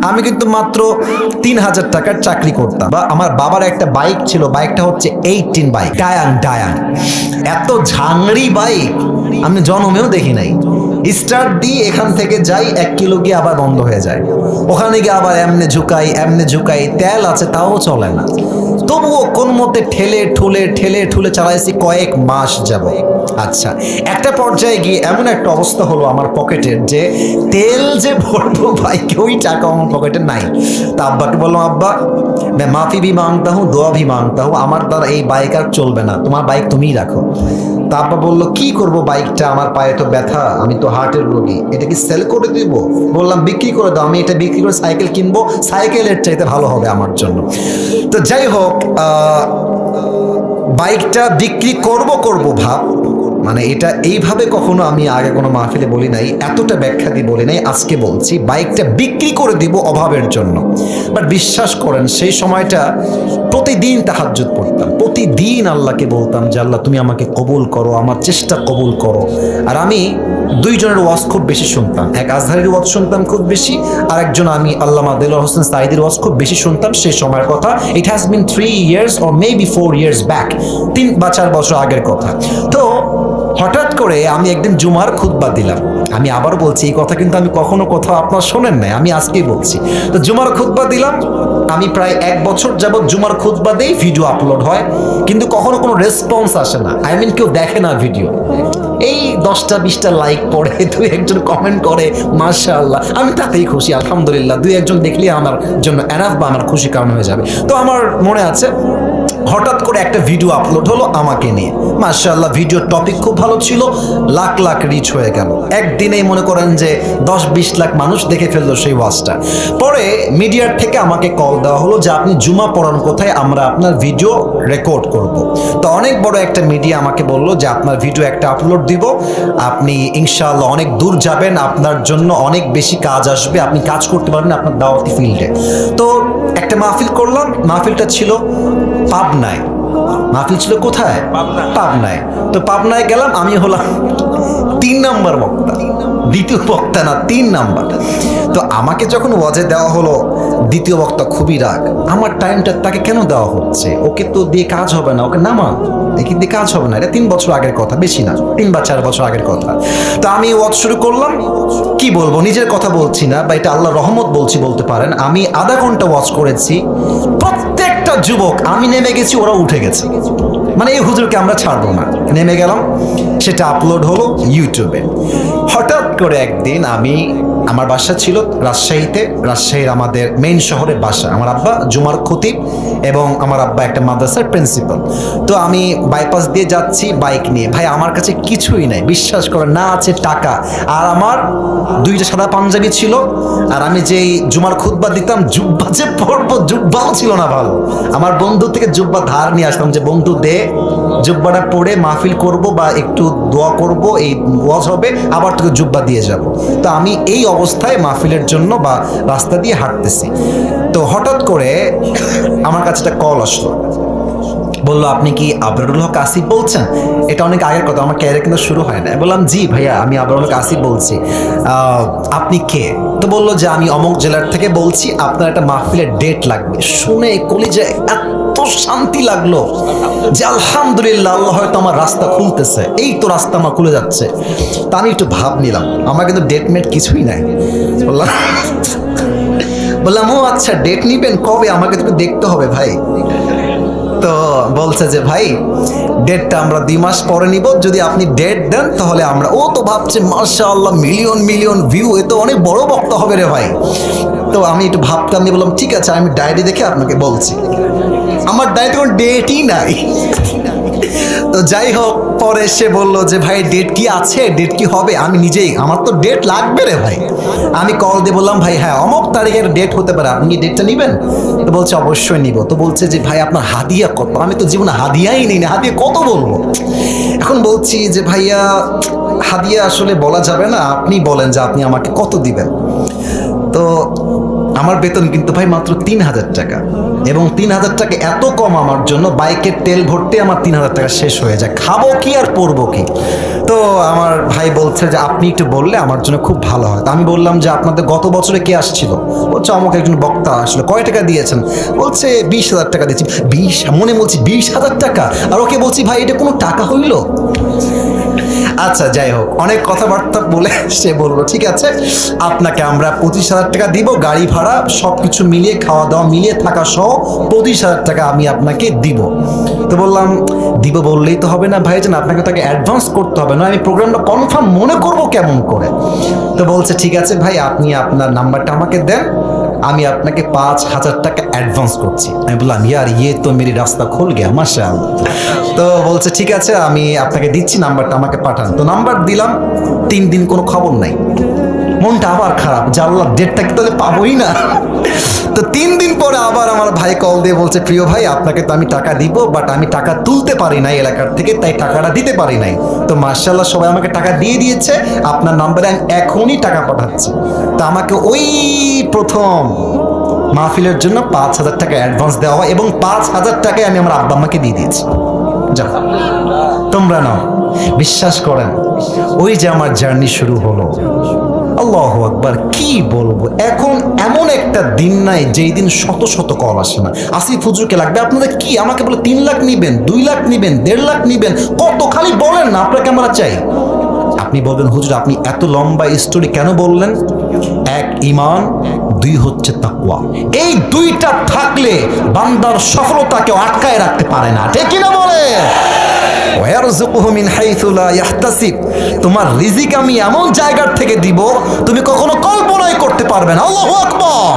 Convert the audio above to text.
আমি কিন্তু মাত্র ৩,০০০ টাকার চাকরি করতাম, বা আমার বাবার একটা বাইক ছিল, বাইকটা হচ্ছে 18 বাইক, ডায়াং। এত ঝাংড়ি বাইক আমি জন্মেও দেখি নাই। স্টার্ট দিয়ে এখান থেকে যাই 1 কিলো গিয়ে আবার বন্ধ হয়ে যায়, ওখানে গিয়ে আবার এমনে ঝুকাই, তেল আছে তাও চলে না। তবুও কোন মতে ঠেলে ঠুলে চালাইছি কয়েক মাস যাব। আচ্ছা, একটা পর্যায়ে গিয়ে এমন একটা অবস্থা হলো আমার পকেটের, যে তেল যে ভরবো বাইকে ওই টাকা আমার পকেটে নাই। তা আব্বাকে বললাম, আব্বা मैं माफी भी मांगता हूँ, দোয়া भी मांगता हूँ, আমার দ্বারা এই বাইক আর চলবে না, তোমার বাইক তুমিই রাখো। তা আব্বা বললো, কি করব বাইকটা, আমার পায়ে তো ব্যথা, আমি তো হার্টের রোগী, এটা কি সেল করে দিব? বললাম বিক্রি করে দাও, আমি এটা বিক্রি করে সাইকেল কিনবো, সাইকেলের চাইতে ভালো হবে আমার জন্য। তো যাই হোক, বাইকটা বিক্রি করব ভাব, মানে এটা এইভাবে কখনো আমি আগে কোনো মাহফিলে বলি নাই, এতটা ব্যাখ্যা দিয়ে বলি নাই, আজকে বলছি বাইকটা বিক্রি করে দিব অভাবের জন্য। বাট বিশ্বাস করেন সেই সময়টা প্রতিদিন তাহাজ্জুদ পড়তাম, প্রতিদিন আল্লাহকে বলতাম যে আল্লাহ তুমি আমাকে কবুল করো, আমার চেষ্টা কবুল করো। আর আমি দুইজনের ওয়াজ খুব বেশি শুনতাম, এক আজহারের ওয়াজ শুনতাম খুব বেশি, আর একজন আমি আল্লামা দেলোয়ার হোসেন সাঈদীর ওয়াজ খুব বেশি শুনতাম সেই সময়ের কথা। It has been 3 years or maybe 4 years back, 3 বা 4 বছর আগের কথা। তো হঠাৎ করে আমি একদিন জুমার খুতবা দিলাম, আমি আবার বলছি এই কথা কিন্তু আমি কখনো কোথাও আপনার শোনেন নাই, আমি আজকেই বলছি। তো জুমার খুতবা দিলাম, আমি প্রায় 1 বছর যাবত জুমার খুতবা দেই, ভিডিও আপলোড হয়, কিন্তু কখনো কোনো রেসপন্স আসে না, আই মিন কেউ দেখে না ভিডিও। এই 10টা-20টা লাইক পড়ে, 2-1জন কমেন্ট করে মাশাআল্লাহ, আমি তাতেই খুশি, আলহামদুলিল্লাহ, 2-1জন দেখলে আমার জন্য এনাফ, বা আমার খুশি কারণ হয়ে যাবে। তো আমার মনে আছে হঠাৎ করে একটা ভিডিও আপলোড হলো আমাকে নিয়ে, মাশাআল্লাহ ভিডিওর টপিক খুব ভালো ছিল, লাখ লাখ রিচ হয়ে গেল, একদিনেই মনে করেন যে 10-20 লাখ মানুষ দেখে ফেললো সেই ওয়াজটা। পরে মিডিয়ার থেকে আমাকে কল দেওয়া হলো যে আপনি জুমা পড়ান কোথায়, আমরা আপনার ভিডিও রেকর্ড করব। তো অনেক বড় একটা মিডিয়া আমাকে বললো যে আপনার ভিডিও একটা আপলোড দিব, আপনি ইনশাআল্লাহ অনেক দূর যাবেন, আপনার জন্য অনেক বেশি কাজ আসবে, আপনি কাজ করতে পারবেন আপনার দাওয়াতি ফিল্ডে। তো একটা মাহফিল করলাম, মাহফিলটা ছিল পাবনায়। মাহফিল ছিল কোথায়? পাবনায়। তো পাবনায় গেলাম, আমি হলাম 3 নাম্বার বক্তা, দ্বিতীয় বক্তা না, 3 নাম্বার। তো আমাকে যখন ওয়াজে দেওয়া হলো, দ্বিতীয় বক্তা খুবই রাগ, আমার টাইমটা তাকে কেন দেওয়া হচ্ছে, ওকে তো দিয়ে কাজ হবে না, ওকে নামা, একে দিয়ে কাজ হবে না, এটা 3 বছর আগের কথা, বেশি না, 3 বা 4 বছর আগের কথা। তো আমি ওয়াজ শুরু করলাম, কি বলবো, নিজের কথা বলছি না, বা এটা আল্লাহর রহমত বলছি বলতে পারেন। আমি আধা ঘন্টা ওয়াজ করেছি, প্রত্যেকটা যুবক, আমি নেমে গেছি ওরা উঠে গেছে, মানে এই হুজুরকে আমরা ছাড়বো না, নেমে গেলাম। সেটা আপলোড হলো ইউটিউবে। হঠাৎ করে একদিন আমার বাসা ছিল রাজশাহীতে, রাজশাহীর আমাদের মেইন শহরে বাসা, আমার আব্বা জুমার খতিব এবং আমার আব্বা একটা মাদ্রাসার প্রিন্সিপাল। তো আমি বাইপাস দিয়ে যাচ্ছি বাইক নিয়ে, ভাই আমার কাছে কিছুই নাই, বিশ্বাস করেন না, আছে টাকা, আর আমার 2টা সাদা পাঞ্জাবি ছিল, আর আমি যেই জুমার খুতবা দিতাম, জুব্বা যে পরবো, জুব্বাও ছিল না ভালো। আমার বন্ধু থেকে জুব্বা ধার নিয়ে আসতাম, যে বন্ধু দে, জুব্বাটা পরে মাহফিল করব বা একটু দোয়া করব, এই ওয়াজ হবে, আবার তোকে জুব্বা দিয়ে যাব। তো আমি এই অবস্থায় মাহফিলের জন্য বা রাস্তা দিয়ে হাঁটতেছি, তো হঠাৎ করে আমার কাছে একটা কল আসলো, বললো আপনি কি আবরারুল হক আসিফ বলছেন? এটা অনেক আগের কথা, আমার ক্যারিয়ার কিন্তু শুরু হয় না। বললাম জি ভাইয়া, আমি আবরারুল হক আসিফ বলছি, আপনি কে? তো বললো যে আমি অমুক জেলার থেকে বলছি, আপনার একটা মাহফিলের ডেট লাগবে। শুনে কলিজায় এত শান্তি লাগলো যে আলহামদুলিল্লাহ, আল্লাহ হয়তো আমার রাস্তা খুলতেছে, এই তো রাস্তা আমার খুলে যাচ্ছে। তা আমি একটু ভাব নিলাম, আমার কিন্তু ডেট মেট কিছুই নাই। বললাম ও আচ্ছা, ডেট নিবেন কবে, আমাকে তো দেখতে হবে ভাই। তো বলছে যে ভাই ডেটটা আমরা 2 মাস পরে নিব, যদি আপনি ডেট দেন তাহলে আমরা। ও তো ভাবছে মাশাআল্লাহ, মিলিয়ন মিলিয়ন ভিউ, এ তো অনেক বড় বক্তা হবে রে ভাই। তো আমি একটু ভাবতাম, নিয়ে বললাম ঠিক আছে, আমি ডায়েরি দেখে আপনাকে বলছি। আমার ডায়েরিতে কোনো ডেটই নাই। তো যাই হোক, পরে সে বললো যে ভাই ডেট কি আছে, ডেট কি হবে? আমি নিজেই, আমার তো ডেট লাগবে রে ভাই। আমি কল দিয়ে বললাম ভাই হ্যাঁ অমুক তারিখের ডেট হতে পারে, আপনি কি ডেটটা নেবেন? তো বলছে অবশ্যই নিব। তো বলছে যে ভাই আপনার হাদিয়া কত? আমি তো জীবনে হাদিয়াই নিই না, হাদিয়া কত বলবো। এখন বলছি যে ভাইয়া হাদিয়া আসলে বলা যাবে না, আপনি বলেন যে আপনি আমাকে কত দিবেন। তো আমার বেতন কিন্তু ভাই মাত্র 3,000 টাকা, এবং 3,000 টাকা এত কম আমার জন্য, বাইকের তেল ভরতে আমার 3,000 টাকা শেষ হয়ে যায়, খাবো কি আর পরবো কি। তো আমার ভাই বলছে যে আপনি একটু বললে আমার জন্য খুব ভালো হয়। তো আমি বললাম যে আপনাদের গত বছরে কে আসছিল? বলছে আমাকে একজন বক্তা আসলো। কয় টাকা দিয়েছেন? বলছে 20,000 টাকা দিয়েছি। মনে বলছি 20,000 টাকা, আর ওকে বলছি ভাই এটা কোনো টাকা হইল? আচ্ছা যাই হোক, অনেক কথাবার্তা বলে সে বললো ঠিক আছে আপনাকে আমরা 25,000 টাকা দিব, গাড়ি ভাড়া সব কিছু মিলিয়ে, খাওয়া দাওয়া মিলিয়ে, থাকা সহ 25,000 টাকা আমি আপনাকে দিব। তো বললাম দিব বললেই তো হবে না ভাইজান, আপনাকে তাকে অ্যাডভান্স করতে হবে, না আমি প্রোগ্রামটা কনফার্ম মনে করব কেমন করে। তো বলছে ঠিক আছে ভাই, আপনি আপনার নাম্বারটা আমাকে দেন, আমি আপনাকে 5,000 টাকা অ্যাডভান্স করছি। আমি বললাম ইয়ার ইয়ে তো মেরি রাস্তা খুল গিয়া মাশাআল্লাহ। তো বলছে ঠিক আছে আমি আপনাকে দিচ্ছি, নাম্বারটা আমাকে পাঠান। তো নাম্বার দিলাম, 3 দিন কোনো খবর নাই। মনটা আবার খারাপ, জানলাম ডেটটা কি তাহলে পাবোই না। তো 3 দিন পরে আবার আমার ভাই কল দিয়ে বলছে প্রিয় ভাই আপনাকে তো আমি টাকা দিব, বাট আমি টাকা তুলতে পারি নাই এলাকার থেকে, তাই টাকাটা দিতে পারি নাই। তো মাশাআল্লাহ সবাই আমাকে টাকা দিয়ে দিয়েছে, আপনার নাম্বারে আমি এখনই টাকা পাঠাচ্ছি। তো আমাকে ওই প্রথম মাহফিলের জন্য 5,000 টাকা অ্যাডভান্স দেওয়া হয়, এবং 5,000 টাকায় আমি আমার আব্বা আম্মাকে দিয়ে দিয়েছি। যাও তোমরা নাও। বিশ্বাস করেন ওই যে আমার জার্নি শুরু হলো। আল্লাহু আকবার, কি বলবো, এখন এমন একটা দিন নাই যেই দিন শত শত কল আসে না। আসিফ হুজুরকে লাগবে আপনাদের কি, আমাকে বলে 3 লাখ নিবেন, 2 লাখ নিবেন, 1.5 লাখ নিবেন, কত খালি বলেন না আপনাকে আমরা চাই। আপনি বলবেন হুজুর আপনি এত লম্বা স্টোরি কেন বললেন? 1 ঈমান, 2 হচ্ছে তাকওয়া। এই 2টা থাকলে বান্দার সফলতাকে আটকায় রাখতে পারে না, ঠিক কিনা বলে? ওয়ারযুকুহু মিন হাইথু লা ইয়াহতাসিব, তোমার রিজিক আমি এমন জায়গার থেকে দিব তুমি কখনো কল্পনাই করতে পারবে না। আল্লাহু আকবার।